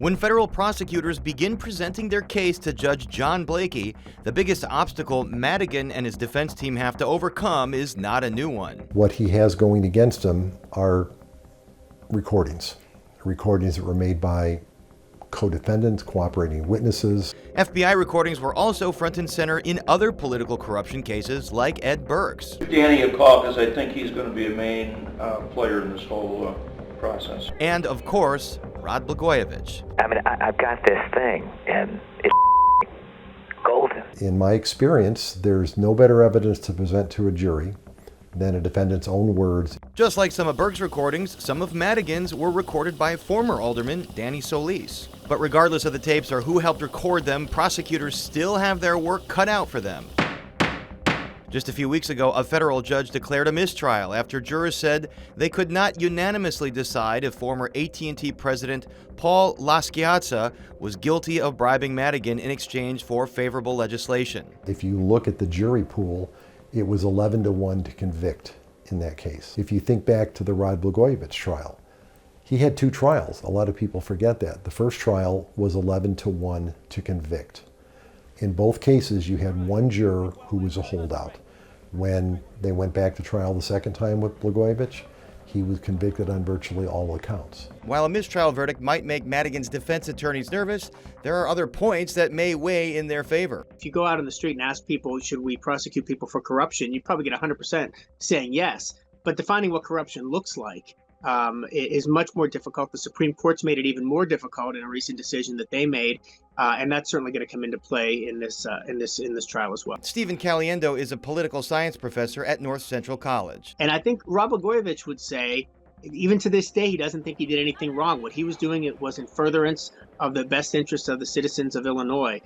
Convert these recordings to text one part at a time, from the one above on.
When federal prosecutors begin presenting their case to Judge John Blakey, the biggest obstacle Madigan and his defense team have to overcome is not a new one. What he has going against him are recordings that were made by co-defendants, cooperating witnesses. FBI recordings were also front and center in other political corruption cases like Ed Burke's. Danny a call because I think he's going to be a main player in this whole process. And, of course, Rod Blagojevich. I mean, I've got this thing, and it's golden. In my experience, there's no better evidence to present to a jury than a defendant's own words. Just like some of Burke's recordings, some of Madigan's were recorded by former Alderman Danny Solis. But regardless of the tapes or who helped record them, prosecutors still have their work cut out for them. Just a few weeks ago, a federal judge declared a mistrial after jurors said they could not unanimously decide if former AT&T president Paul LaSchiazza was guilty of bribing Madigan in exchange for favorable legislation. If you look at the jury pool, it was 11-1 to convict in that case. If you think back to the Rod Blagojevich trial, he had two trials. A lot of people forget that. The first trial was 11-1 to convict. In both cases, you had one juror who was a holdout. When they went back to trial the second time with Blagojevich, he was convicted on virtually all accounts. While a mistrial verdict might make Madigan's defense attorneys nervous, there are other points that may weigh in their favor. If you go out on the street and ask people, should we prosecute people for corruption, you probably get 100% saying yes. But defining what corruption looks like is much more difficult. The Supreme Court's made it even more difficult in a recent decision that they made, and that's certainly going to come into play in this trial as well. Stephen Caliendo is a political science professor at North Central College. And I think Rod Blagojevich would say, even to this day, he doesn't think he did anything wrong. What he was doing, it was in furtherance of the best interests of the citizens of Illinois,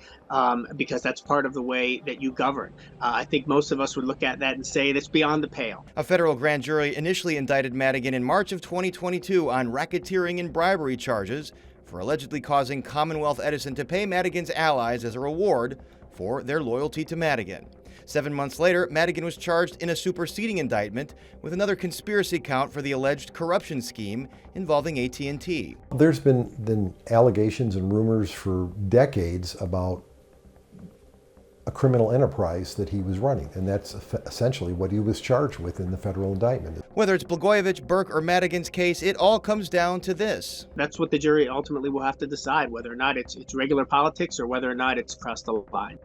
because that's part of the way that you govern. I think most of us would look at that and say that's beyond the pale. A federal grand jury initially indicted Madigan in March of 2022 on racketeering and bribery charges for allegedly causing Commonwealth Edison to pay Madigan's allies as a reward for their loyalty to Madigan. 7 months later, Madigan was charged in a superseding indictment with another conspiracy count for the alleged corruption scheme involving AT&T. There's been allegations and rumors for decades about a criminal enterprise that he was running, and that's essentially what he was charged with in the federal indictment. Whether it's Blagojevich, Burke, or Madigan's case, it all comes down to this. That's what the jury ultimately will have to decide, whether or not it's regular politics or whether or not it's crossed the line.